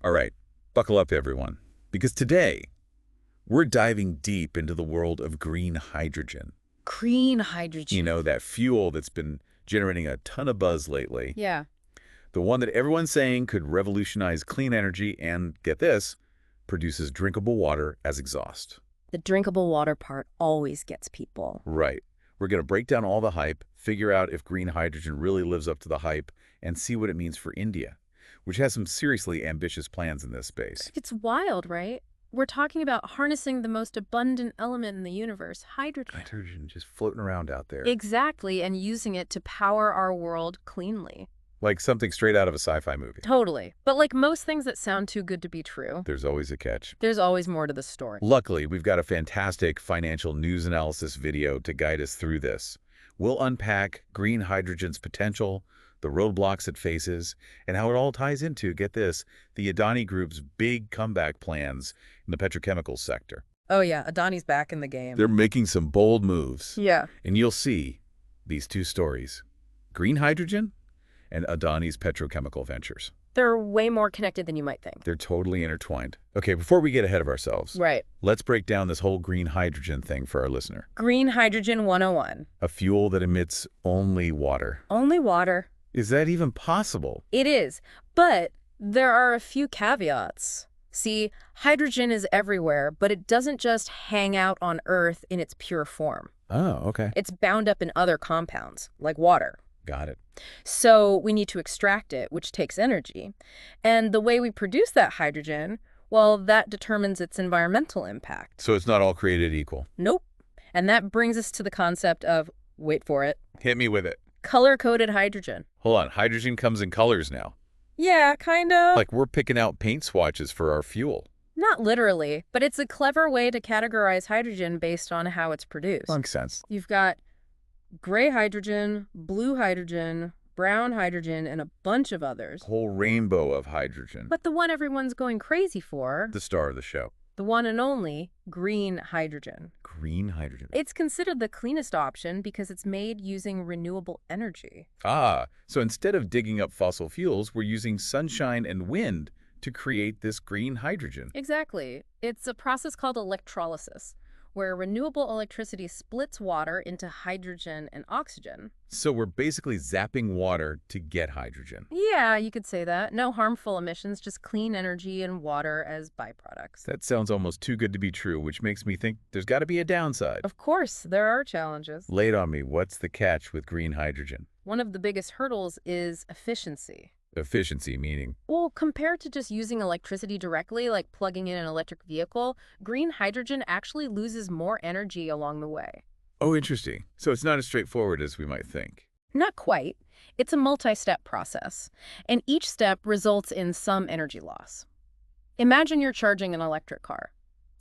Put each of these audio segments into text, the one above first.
All right, buckle up, everyone, because today we're diving deep into the world of green hydrogen. Green hydrogen. You know, that fuel that's been generating a ton of buzz lately. Yeah. The one that everyone's saying could revolutionize clean energy and, get this, produces drinkable water as exhaust. The drinkable water part always gets people. Right. We're going to break down all the hype, figure out if green hydrogen really lives up to the hype, and see what it means for India, which has some seriously ambitious plans in this space. It's wild, right? We're talking about harnessing the most abundant element in the universe, hydrogen. Hydrogen just floating around out there. Exactly, and using it to power our world cleanly. Like something straight out of a sci-fi movie. Totally. But like most things that sound too good to be true, There's always a catch. there's always more to the story. Luckily, we've got a fantastic financial news analysis video to guide us through this. We'll unpack green hydrogen's potential, the roadblocks it faces, and how it all ties into, get this, the Adani Group's big comeback plans in the petrochemicals sector. Oh yeah, Adani's back in the game. They're making some bold moves. Yeah. And you'll see these two stories, green hydrogen and Adani's petrochemical ventures. They're way more connected than you might think. They're totally intertwined. Okay, before we get ahead of ourselves, Right. let's break down this whole green hydrogen thing for our listener. Green hydrogen 101. A fuel that emits only water. Only water. Is that even possible? It is, but there are a few caveats. See, hydrogen is everywhere, but it doesn't just hang out on Earth in its pure form. Oh, okay. It's bound up in other compounds, like water. Got it. So we need to extract it, which takes energy. And the way we produce that hydrogen, well, that determines its environmental impact. So it's not all created equal. Nope. And that brings us to the concept of, wait for it, Hit me with it. color-coded hydrogen. Hold on, hydrogen comes in colors now. Yeah, kind of. Like we're picking out paint swatches for our fuel. Not literally, but it's a clever way to categorize hydrogen based on how it's produced. Makes sense. You've got gray hydrogen, blue hydrogen, brown hydrogen, and a bunch of others. Whole rainbow of hydrogen. But the one everyone's going crazy for, The star of the show. the one and only green hydrogen. Green hydrogen. It's considered the cleanest option because it's made using renewable energy. Ah, so instead of digging up fossil fuels, we're using sunshine and wind to create this green hydrogen. Exactly. It's a process called electrolysis, where renewable electricity splits water into hydrogen and oxygen. So we're basically zapping water to get hydrogen. Yeah, you could say that. No harmful emissions, just clean energy and water as byproducts. That sounds almost too good to be true, which makes me think there's got to be a downside. Of course, there are challenges. Lay it on me. What's the catch with green hydrogen? One of the biggest hurdles is efficiency. Efficiency meaning. Well, compared to just using electricity directly, like plugging in an electric vehicle, green hydrogen actually loses more energy along the way. Oh, interesting. So it's not as straightforward as we might think. Not quite. It's a multi-step process, and each step results in some energy loss. Imagine you're charging an electric car.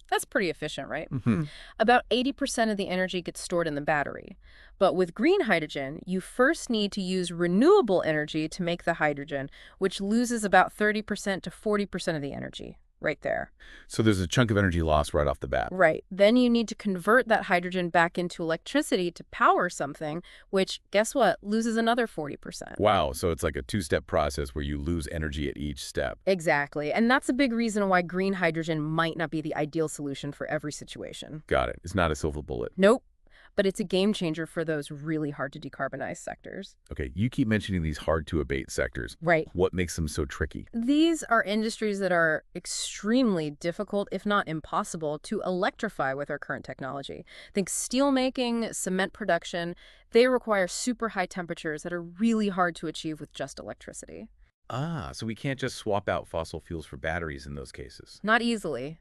That's pretty efficient, right? Mm-hmm. About 80% of the energy gets stored in the battery. But with green hydrogen, you first need to use renewable energy to make the hydrogen, which loses about 30% to 40% of the energy. Right there. So there's a chunk of energy lost right off the bat. Right. Then you need to convert that hydrogen back into electricity to power something, which, guess what, loses another 40%. Wow, so it's like a two-step process where you lose energy at each step. Exactly. And that's a big reason why green hydrogen might not be the ideal solution for every situation. Got it. It's not a silver bullet. Nope. But it's a game changer for those really hard to decarbonize sectors. Okay, you keep mentioning these hard-to-abate sectors. Right. What makes them so tricky? These are industries that are extremely difficult, if not impossible, to electrify with our current technology. Think steel making, cement production. They require super high temperatures that are really hard to achieve with just electricity. Ah, so we can't just swap out fossil fuels for batteries in those cases. Not easily.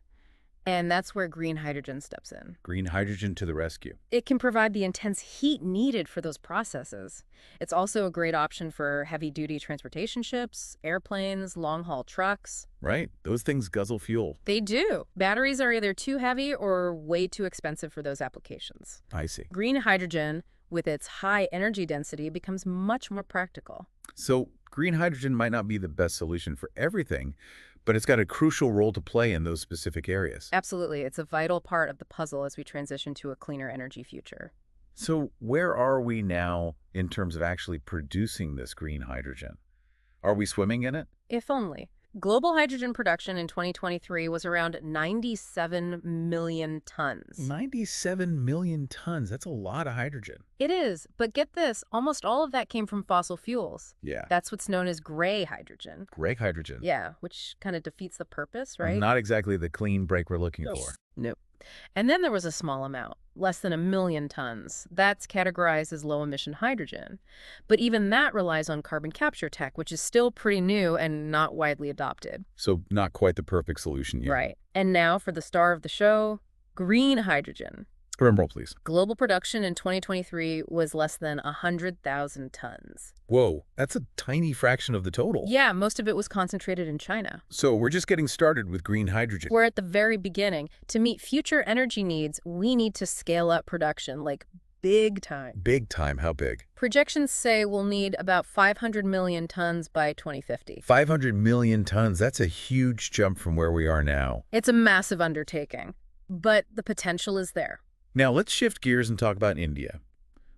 And that's where green hydrogen steps in. Green hydrogen to the rescue. It can provide the intense heat needed for those processes. It's also a great option for heavy-duty transportation ships, airplanes, long-haul trucks. Right? Those things guzzle fuel. They do. Batteries are either too heavy or way too expensive for those applications. I see. Green hydrogen, with its high energy density, becomes much more practical. So green hydrogen might not be the best solution for everything, but it's got a crucial role to play in those specific areas. Absolutely. It's a vital part of the puzzle as we transition to a cleaner energy future. So where are we now in terms of actually producing this green hydrogen? Are we swimming in it? If only. Global hydrogen production in 2023 was around 97 million tons. 97 million tons. That's a lot of hydrogen. It is, but get this, almost all of that came from fossil fuels. Yeah. That's what's known as gray hydrogen. Gray hydrogen. Yeah, which kind of defeats the purpose, right? Not exactly the clean break we're looking for. Nope. And then there was a small amount, less than 1 million tons. That's categorized as low-emission hydrogen. But even that relies on carbon capture tech, which is still pretty new and not widely adopted. So not quite the perfect solution yet. Right. And now for the star of the show, green hydrogen. Drum roll, please. Global production in 2023 was less than 100,000 tons. Whoa, that's a tiny fraction of the total. Yeah, most of it was concentrated in China. So we're just getting started with green hydrogen. We're at the very beginning. To meet future energy needs, we need to scale up production, like big time. Big time? How big? Projections say we'll need about 500 million tons by 2050. 500 million tons. That's a huge jump from where we are now. It's a massive undertaking, but the potential is there. Now let's shift gears and talk about India.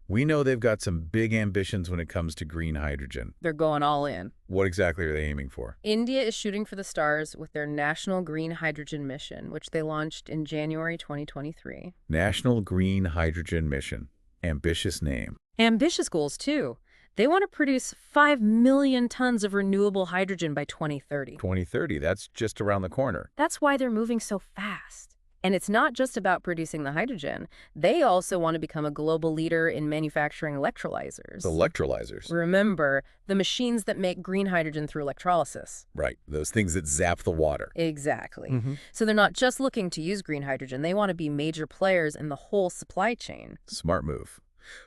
We know they've got some big ambitions when it comes to green hydrogen. They're going all in. What exactly are they aiming for? India is shooting for the stars with their National Green Hydrogen Mission, which they launched in January 2023. National Green Hydrogen Mission. Ambitious name. Ambitious goals, too. They want to produce 5 million tons of renewable hydrogen by 2030. 2030, that's just around the corner. That's why they're moving so fast. And it's not just about producing the hydrogen. They also want to become a global leader in manufacturing electrolyzers. Electrolyzers. Remember, the machines that make green hydrogen through electrolysis. Right, those things that zap the water. Exactly. So they're not just looking to use green hydrogen. They want to be major players in the whole supply chain. Smart move.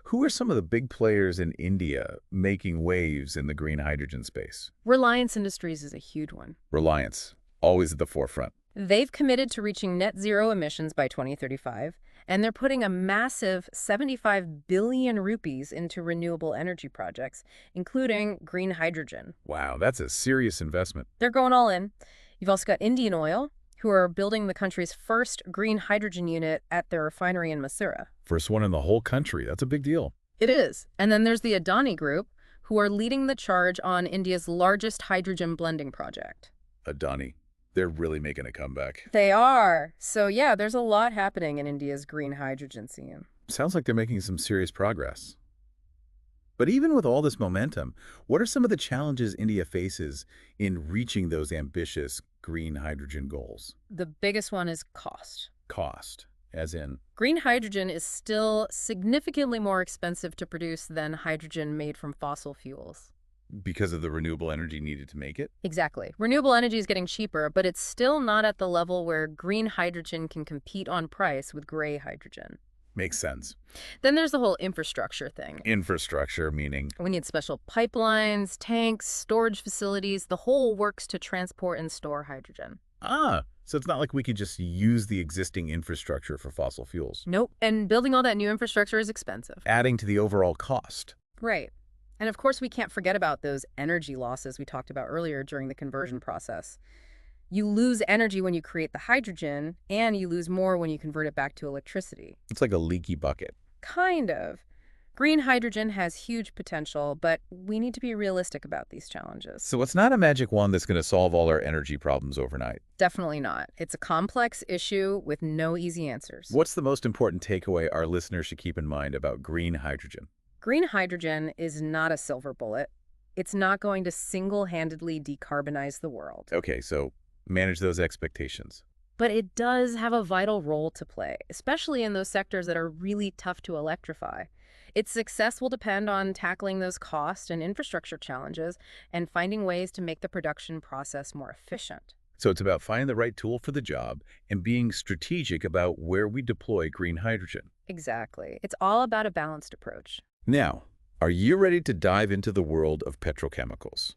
Who are some of the big players in India making waves in the green hydrogen space? Reliance Industries is a huge one. Reliance, always at the forefront. They've committed to reaching net zero emissions by 2035, and they're putting a massive 75 billion rupees into renewable energy projects, including green hydrogen. Wow, that's a serious investment. They're going all in. You've also got Indian Oil, who are building the country's first green hydrogen unit at their refinery in Masura. First one in the whole country. That's a big deal. It is. And then there's the Adani Group, who are leading the charge on India's largest hydrogen blending project. Adani. They're really making a comeback. They are. So yeah, there's a lot happening in India's green hydrogen scene. Sounds like they're making some serious progress. But even with all this momentum, what are some of the challenges India faces in reaching those ambitious green hydrogen goals? The biggest one is cost. Cost, as in? Green hydrogen is still significantly more expensive to produce than hydrogen made from fossil fuels. Because of the renewable energy needed to make it? Exactly. Renewable energy is getting cheaper, but it's still not at the level where green hydrogen can compete on price with gray hydrogen. Makes sense. Then there's the whole infrastructure thing. Infrastructure, meaning? We need special pipelines, tanks, storage facilities, the whole works to transport and store hydrogen. So it's not like we could just use the existing infrastructure for fossil fuels. Nope. And building all that new infrastructure is expensive. Adding to the overall cost. Right. And of course, we can't forget about those energy losses we talked about earlier during the conversion process. You lose energy when you create the hydrogen, and you lose more when you convert it back to electricity. It's like a leaky bucket. Kind of. Green hydrogen has huge potential, but we need to be realistic about these challenges. So it's not a magic wand that's going to solve all our energy problems overnight. Definitely not. It's a complex issue with no easy answers. What's the most important takeaway our listeners should keep in mind about green hydrogen? Green hydrogen is not a silver bullet. It's not going to single-handedly decarbonize the world. Okay, so manage those expectations. But it does have a vital role to play, especially in those sectors that are really tough to electrify. Its success will depend on tackling those cost and infrastructure challenges and finding ways to make the production process more efficient. So it's about finding the right tool for the job and being strategic about where we deploy green hydrogen. Exactly. It's all about a balanced approach. Now, are you ready to dive into the world of petrochemicals?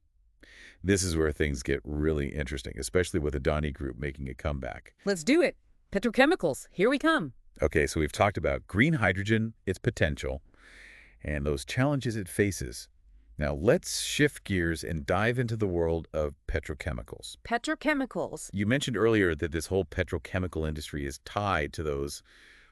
This is where things get really interesting, especially with Adani Group making a comeback. Let's do it. Petrochemicals, here we come. Okay, so we've talked about green hydrogen, its potential, and those challenges it faces. Now, let's shift gears and dive into the world of petrochemicals. Petrochemicals. You mentioned earlier that this whole petrochemical industry is tied to those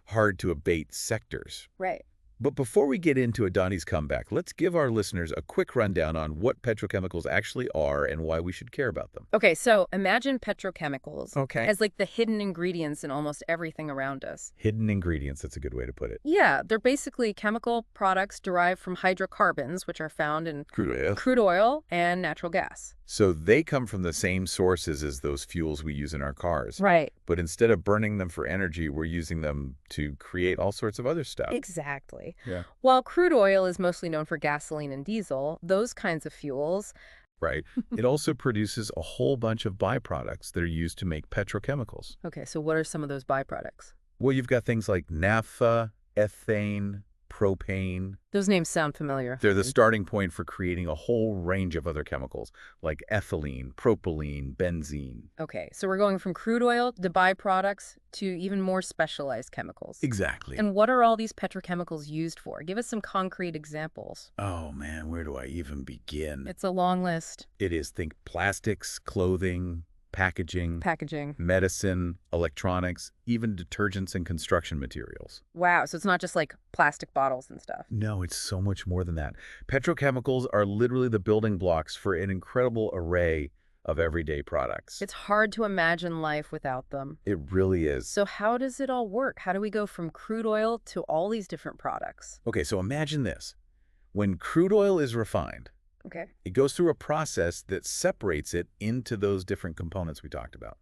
hard-to-abate sectors. Right. But before we get into Adani's comeback, let's give our listeners a quick rundown on what petrochemicals actually are and why we should care about them. Okay, so imagine petrochemicals Okay. as like the hidden ingredients in almost everything around us. Hidden ingredients, that's a good way to put it. Yeah, they're basically chemical products derived from hydrocarbons, which are found in Crude oil. crude oil and natural gas. So they come from the same sources as those fuels we use in our cars. Right. But instead of burning them for energy, we're using them to create all sorts of other stuff. Exactly. Yeah. While crude oil is mostly known for gasoline and diesel, those kinds of fuels. Right. It also produces a whole bunch of byproducts that are used to make petrochemicals. Okay, so what are some of those byproducts? Well, you've got things like naphtha, ethane, propane. Those names sound familiar. They're the starting point for creating a whole range of other chemicals like ethylene, propylene, benzene. Okay, so we're going from crude oil to byproducts to even more specialized chemicals. Exactly. And what are all these petrochemicals used for? Give us some concrete examples. Oh man, where do I even begin? It's a long list. It is, think plastics, clothing, packaging, medicine, electronics, even detergents and construction materials. Wow, so it's not just like plastic bottles and stuff. No, it's so much more than that. Petrochemicals are literally the building blocks for an incredible array of everyday products. It's hard to imagine life without them. It really is. So how does it all work? How do we go from crude oil to all these different products? Okay, so imagine this. When crude oil is refined, Okay. it goes through a process that separates it into those different components we talked about.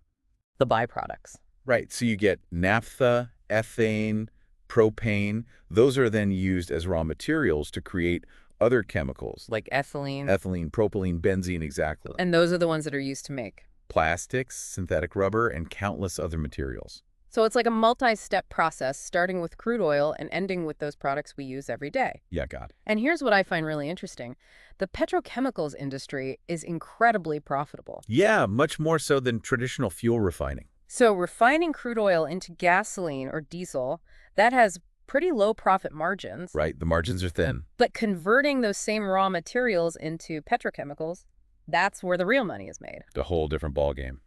The byproducts. Right, so you get naphtha, ethane, propane. Those are then used as raw materials to create other chemicals. Like ethylene. Ethylene, propylene, benzene, exactly. And those are the ones that are used to make. Plastics, synthetic rubber, and countless other materials. So it's like a multi-step process, starting with crude oil and ending with those products we use every day. Yeah, got it. And here's what I find really interesting. The petrochemicals industry is incredibly profitable. Yeah, much more so than traditional fuel refining. So refining crude oil into gasoline or diesel, that has pretty low profit margins. Right, the margins are thin. But converting those same raw materials into petrochemicals, that's where the real money is made. A whole different ballgame.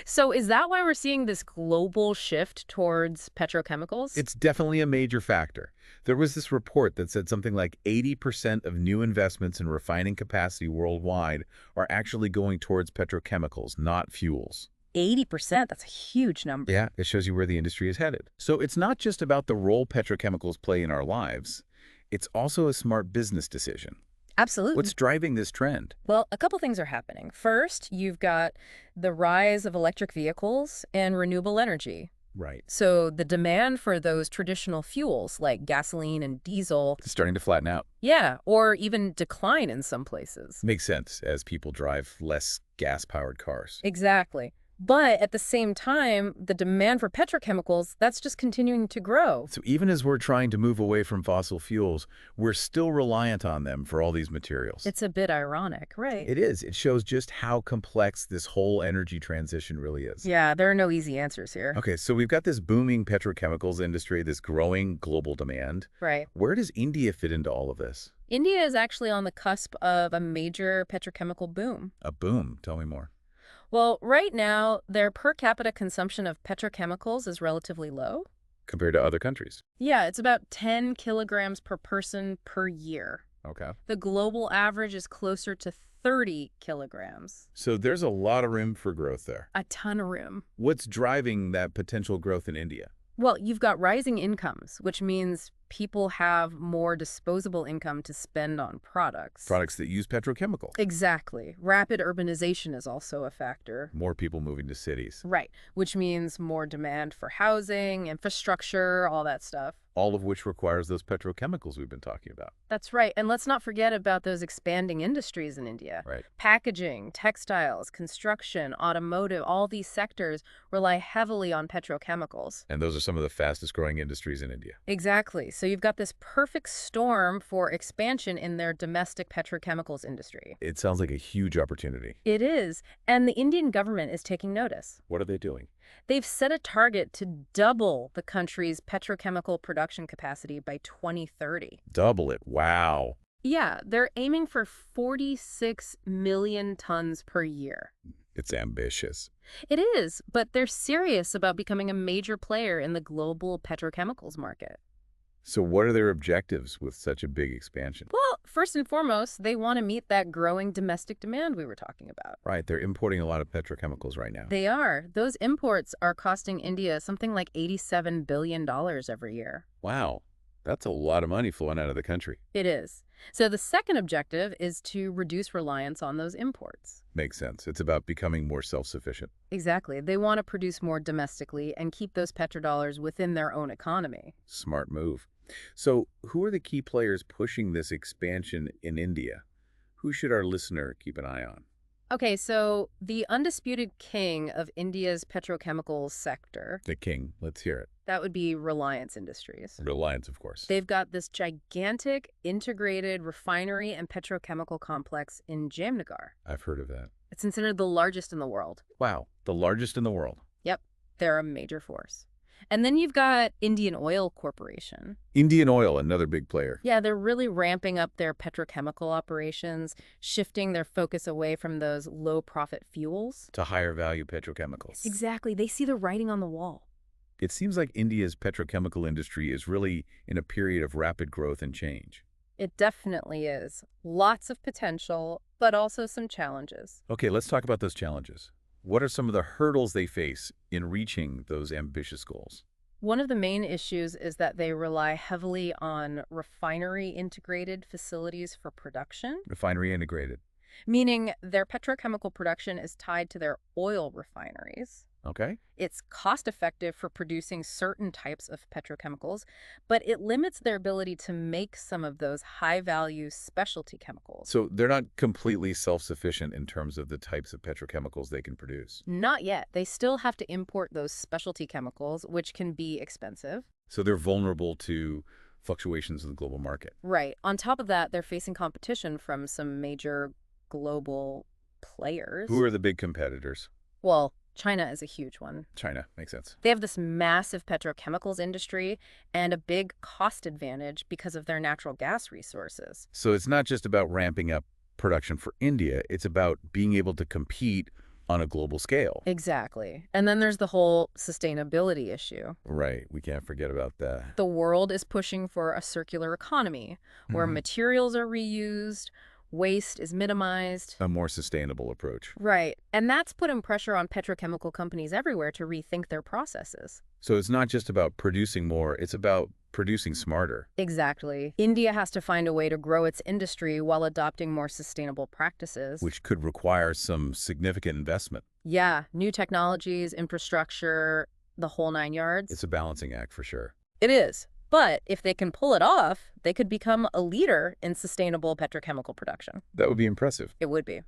So is that why we're seeing this global shift towards petrochemicals? It's definitely a major factor. There was this report that said something like 80% of new investments in refining capacity worldwide are actually going towards petrochemicals, not fuels. 80%, that's a huge number. Yeah, it shows you where the industry is headed. So it's not just about the role petrochemicals play in our lives. It's also a smart business decision. Absolutely. What's driving this trend? Well, a couple things are happening. First, you've got the rise of electric vehicles and renewable energy. Right. So the demand for those traditional fuels like gasoline and diesel, It's starting to flatten out. yeah, or even decline in some places. Makes sense as people drive less gas-powered cars. Exactly. But at the same time, the demand for petrochemicals, that's just continuing to grow. So even as we're trying to move away from fossil fuels, we're still reliant on them for all these materials. It's a bit ironic, right? It is. It shows just how complex this whole energy transition really is. Yeah, there are no easy answers here. Okay, so we've got this booming petrochemicals industry, this growing global demand. Right. Where does India fit into all of this? India is actually on the cusp of a major petrochemical boom. A boom. Tell me more. Well, right now, their per capita consumption of petrochemicals is relatively low. Compared to other countries. Yeah, it's about 10 kilograms per person per year. Okay. The global average is closer to 30 kilograms. So there's a lot of room for growth there. A ton of room. What's driving that potential growth in India? Well, you've got rising incomes, which means people have more disposable income to spend on products. Products that use petrochemical. Exactly. Rapid urbanization is also a factor. More people moving to cities. Right, which means more demand for housing, infrastructure, all that stuff. All of which requires those petrochemicals we've been talking about. That's right. And let's not forget about those expanding industries in India. Right. Packaging, textiles, construction, automotive, all these sectors rely heavily on petrochemicals. And those are some of the fastest growing industries in India. Exactly. So you've got this perfect storm for expansion in their domestic petrochemicals industry. It sounds like a huge opportunity. It is. And the Indian government is taking notice. What are they doing? They've set a target to double the country's petrochemical production capacity by 2030. Double it. Wow. Yeah, they're aiming for 46 million tons per year. It's ambitious. It is, but they're serious about becoming a major player in the global petrochemicals market. So what are their objectives with such a big expansion? Well, first and foremost, they want to meet that growing domestic demand we were talking about. Right, they're importing a lot of petrochemicals right now. They are. Those imports are costing India something like $87 billion every year. Wow, that's a lot of money flowing out of the country. It is. So the second objective is to reduce reliance on those imports. Makes sense. It's about becoming more self-sufficient. Exactly. They want to produce more domestically and keep those petrodollars within their own economy. Smart move. So who are the key players pushing this expansion in India? Who should our listener keep an eye on? Okay, so the undisputed king of India's petrochemicals sector, The king. Let's hear it. that would be Reliance Industries. Reliance, of course. They've got this gigantic integrated refinery and petrochemical complex in Jamnagar. I've heard of that. It's considered the largest in the world. Wow, the largest in the world. Yep, they're a major force. And then you've got Indian Oil Corporation. Indian Oil, another big player. Yeah, they're really ramping up their petrochemical operations, shifting their focus away from those low-profit fuels. To higher value petrochemicals. Exactly. They see the writing on the wall. It seems like India's petrochemical industry is really in a period of rapid growth and change. It definitely is. Lots of potential, but also some challenges. Okay, let's talk about those challenges. What are some of the hurdles they face in reaching those ambitious goals? One of the main issues is that they rely heavily on refinery-integrated facilities for production, Refinery integrated. meaning their petrochemical production is tied to their oil refineries. Okay. It's cost-effective for producing certain types of petrochemicals, but it limits their ability to make some of those high-value specialty chemicals. So they're not completely self-sufficient in terms of the types of petrochemicals they can produce. Not yet. They still have to import those specialty chemicals, which can be expensive. So they're vulnerable to fluctuations in the global market. Right. On top of that, they're facing competition from some major global players. Who are the big competitors? Well, China is a huge one. China, makes sense. They have this massive petrochemicals industry and a big cost advantage because of their natural gas resources. So it's not just about ramping up production for India, it's about being able to compete on a global scale. Exactly. And then there's the whole sustainability issue. Right, we can't forget about that. The world is pushing for a circular economy where materials are reused, waste is minimized. A more sustainable approach. Right. And that's putting pressure on petrochemical companies everywhere to rethink their processes. So it's not just about producing more, it's about producing smarter. Exactly. India has to find a way to grow its industry while adopting more sustainable practices. Which could require some significant investment. Yeah, new technologies, infrastructure, the whole nine yards. It's a balancing act for sure. It is. But if they can pull it off, they could become a leader in sustainable petrochemical production. That would be impressive. It would be.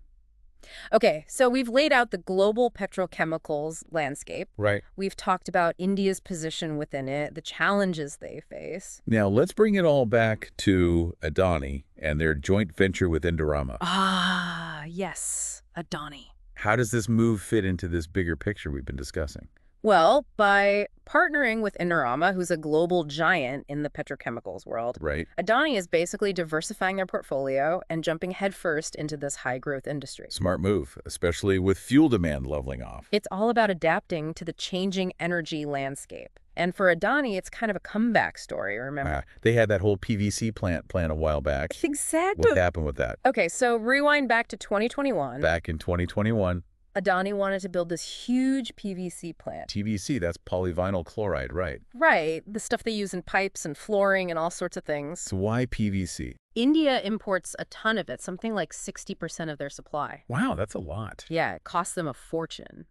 Okay, so we've laid out the global petrochemicals landscape. Right. We've talked about India's position within it, the challenges they face. Now, let's bring it all back to Adani and their joint venture with Indorama. Ah, yes, Adani. How does this move fit into this bigger picture we've been discussing? Well, by partnering with Indorama, who's a global giant in the petrochemicals world, Right. Adani is basically diversifying their portfolio and jumping headfirst into this high-growth industry. Smart move, especially with fuel demand leveling off. It's all about adapting to the changing energy landscape. And for Adani, it's kind of a comeback story, remember? They had that whole PVC plant a while back. Exactly. What happened with that? Okay, so rewind back to 2021. Back in 2021, Adani wanted to build this huge PVC plant. TVC, that's polyvinyl chloride, right? Right, the stuff they use in pipes and flooring and all sorts of things. So why PVC? India imports a ton of it, something like 60% of their supply. Wow, that's a lot. Yeah, it costs them a fortune.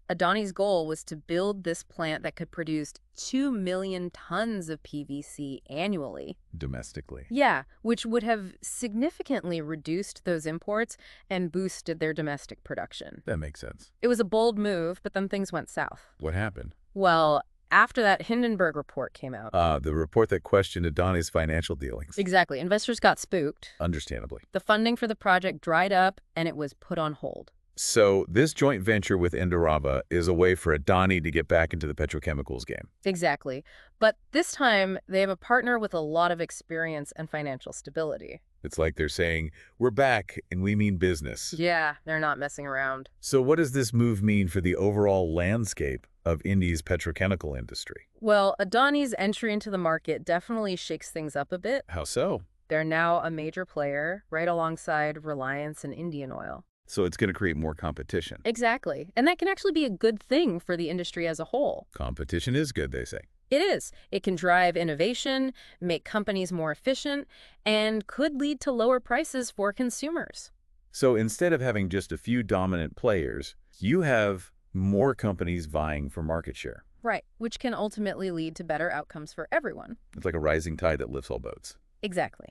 Adani's goal was to build this plant that could produce 2 million tons of PVC annually. Domestically. Yeah, which would have significantly reduced those imports and boosted their domestic production. That makes sense. It was a bold move, but then things went south. What happened? Well, after that Hindenburg report came out. The report that questioned Adani's financial dealings. Exactly. Investors got spooked. Understandably. The funding for the project dried up, and it was put on hold. So this joint venture with Indorama is a way for Adani to get back into the petrochemicals game. Exactly. But this time, they have a partner with a lot of experience and financial stability. It's like they're saying, we're back, and we mean business. Yeah, they're not messing around. So what does this move mean for the overall landscape of India's petrochemical industry. Well, Adani's entry into the market definitely shakes things up a bit. How so? They're now a major player, right alongside Reliance and Indian Oil. So it's going to create more competition. Exactly. And that can actually be a good thing for the industry as a whole. Competition is good, they say. It is. It can drive innovation, make companies more efficient, and could lead to lower prices for consumers. So instead of having just a few dominant players, you have more companies vying for market share. Right, which can ultimately lead to better outcomes for everyone. It's like a rising tide that lifts all boats. Exactly.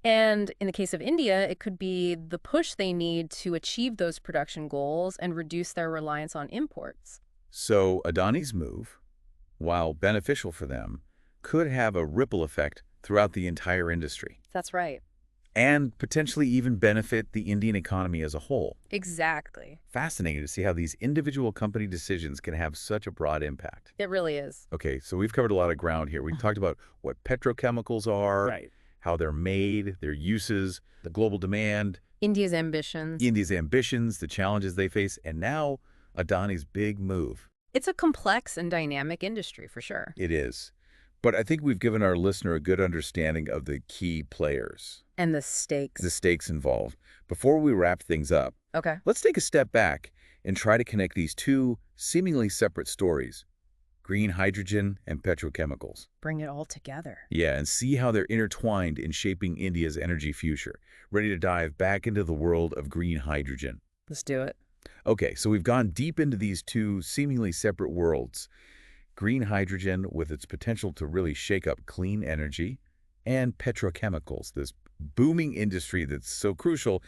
And in the case of India, it could be the push they need to achieve those production goals and reduce their reliance on imports. So Adani's move, while beneficial for them, could have a ripple effect throughout the entire industry That's right. and potentially even benefit the Indian economy as a whole. Exactly. Fascinating to see how these individual company decisions can have such a broad impact. It really is. Okay, so we've covered a lot of ground here. We talked about what petrochemicals are, Right. how they're made, their uses, the global demand, India's ambitions. India's ambitions, the challenges they face, and now Adani's big move. It's a complex and dynamic industry for sure. It is. But I think we've given our listener a good understanding of the key players, And the stakes. the stakes involved. Before we wrap things up, Okay. let's take a step back and try to connect these two seemingly separate stories, green hydrogen and petrochemicals. Bring it all together. Yeah, and see how they're intertwined in shaping India's energy future. Ready to dive back into the world of green hydrogen. Let's do it. Okay, so we've gone deep into these two seemingly separate worlds. Green hydrogen with its potential to really shake up clean energy, and petrochemicals, this booming industry that's so crucial,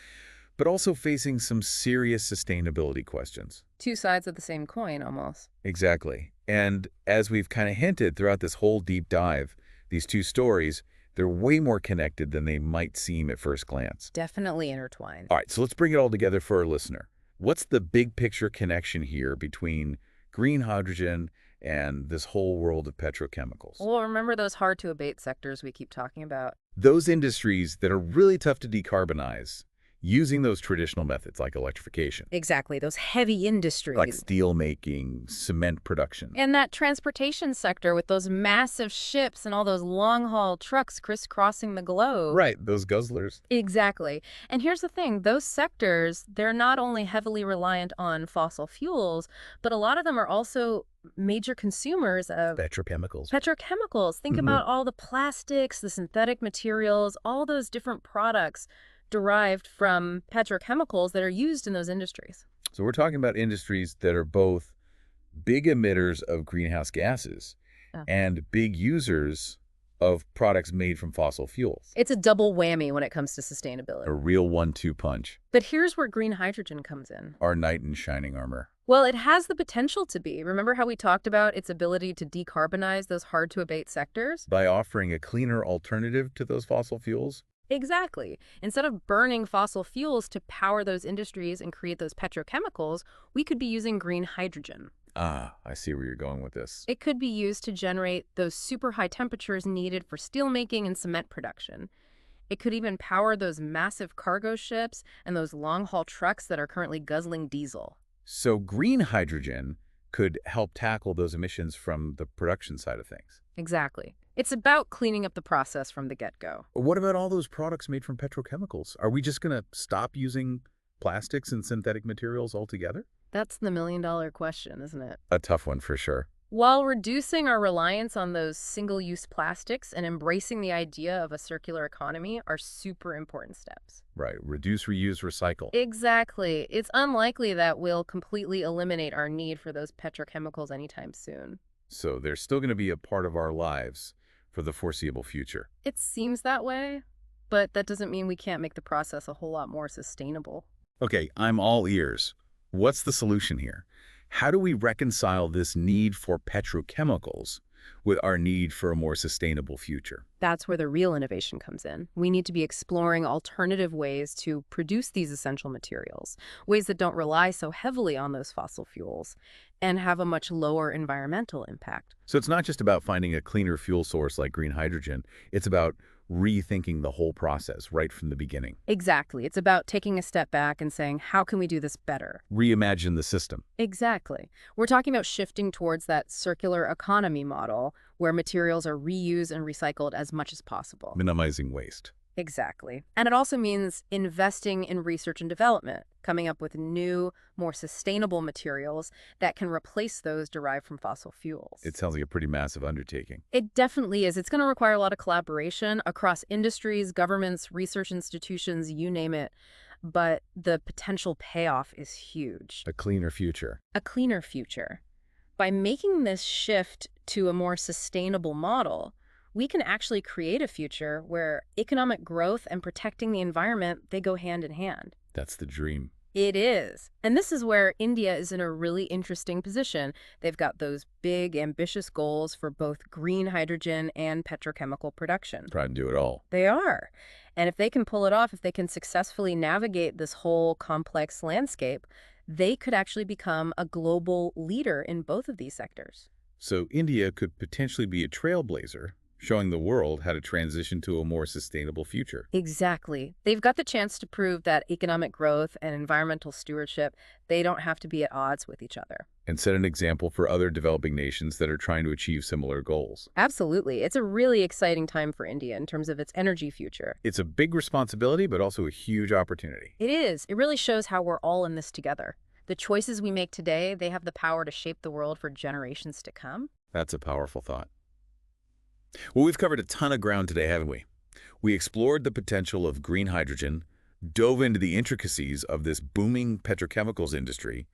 but also facing some serious sustainability questions. Two sides of the same coin, almost. Exactly. And as we've kind of hinted throughout this whole deep dive, these two stories, they're way more connected than they might seem at first glance. Definitely intertwined. All right, so let's bring it all together for our listener. What's the big picture connection here between green hydrogen and this whole world of petrochemicals? Well, remember those hard-to-abate sectors we keep talking about? Those industries that are really tough to decarbonize using those traditional methods like electrification, Exactly, those heavy industries. like steel making, cement production. And that transportation sector with those massive ships and all those long-haul trucks crisscrossing the globe. Right, those guzzlers. Exactly. And here's the thing, those sectors, they're not only heavily reliant on fossil fuels, but a lot of them are also major consumers of Petrochemicals. petrochemicals. Think about all the plastics, the synthetic materials, all those different products derived from petrochemicals that are used in those industries. So we're talking about industries that are both big emitters of greenhouse gases Yeah. and big users of products made from fossil fuels. It's a double whammy when it comes to A sustainability. real 1-2 punch. But here's where green hydrogen comes in. Our knight in shining armor. Well, it has the potential to be. Remember how we talked about its ability to decarbonize those hard-to-abate sectors? By offering a cleaner alternative to those fossil fuels, Exactly. Instead of burning fossil fuels to power those industries and create those petrochemicals, we could be using green hydrogen. I see where you're going with this. It could be used to generate those super high temperatures needed for steelmaking and cement production. It could even power those massive cargo ships and those long-haul trucks that are currently guzzling diesel. So green hydrogen could help tackle those emissions from the production side of things. Exactly. It's about cleaning up the process from the get-go. What about all those products made from petrochemicals? Are we just going to stop using plastics and synthetic materials altogether? That's the million-dollar question, isn't it? A tough one for sure. While reducing our reliance on those single-use plastics and embracing the idea of a circular economy are super important steps. Right. Reduce, reuse, recycle. Exactly. It's unlikely that we'll completely eliminate our need for those petrochemicals anytime soon. So they're still going to be a part of our lives for the foreseeable future. It seems that way, but that doesn't mean we can't make the process a whole lot more sustainable. Okay, I'm all ears. What's the solution here? How do we reconcile this need for petrochemicals with our need for a more sustainable future? That's where the real innovation comes in. We need to be exploring alternative ways to produce these essential materials, ways that don't rely so heavily on those fossil fuels and have a much lower environmental impact. So it's not just about finding a cleaner fuel source like green hydrogen. It's about rethinking the whole process right from the beginning. Exactly. It's about taking a step back and saying, how can we do this better? Reimagine the system. Exactly. We're talking about shifting towards that circular economy model where materials are reused and recycled as much as possible. Minimizing waste. Exactly. And it also means investing in research and development, coming up with new, more sustainable materials that can replace those derived from fossil fuels. It sounds like a pretty massive undertaking. It definitely is. It's going to require a lot of collaboration across industries, governments, research institutions, you name it. But the potential payoff is huge. A cleaner future. A cleaner future. By making this shift to a more sustainable model, we can actually create a future where economic growth and protecting the environment, they go hand in hand. That's the dream. It is. And this is where India is in a really interesting position. They've got those big, ambitious goals for both green hydrogen and petrochemical production. Try to do it all. They are. And if they can pull it off, if they can successfully navigate this whole complex landscape, they could actually become a global leader in both of these sectors. So India could potentially be a trailblazer, showing the world how to transition to a more sustainable future. Exactly. They've got the chance to prove that economic growth and environmental stewardship, they don't have to be at odds with each other. And set an example for other developing nations that are trying to achieve similar goals. Absolutely. It's a really exciting time for India in terms of its energy future. It's a big responsibility, but also a huge opportunity. It is. It really shows how we're all in this together. The choices we make today, they have the power to shape the world for generations to come. That's a powerful thought. Well, we've covered a ton of ground today, haven't we? We explored the potential of green hydrogen, dove into the intricacies of this booming petrochemicals industry,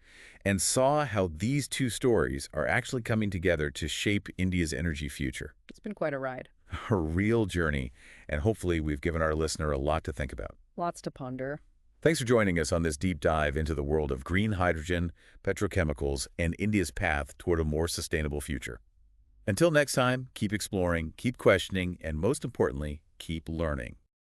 and saw how these two stories are actually coming together to shape India's energy future. It's been quite a ride. A real journey, and hopefully we've given our listener a lot to think about. Lots to ponder. Thanks for joining us on this deep dive into the world of green hydrogen, petrochemicals, and India's path toward a more sustainable future. Until next time, keep exploring, keep questioning, and most importantly, keep learning.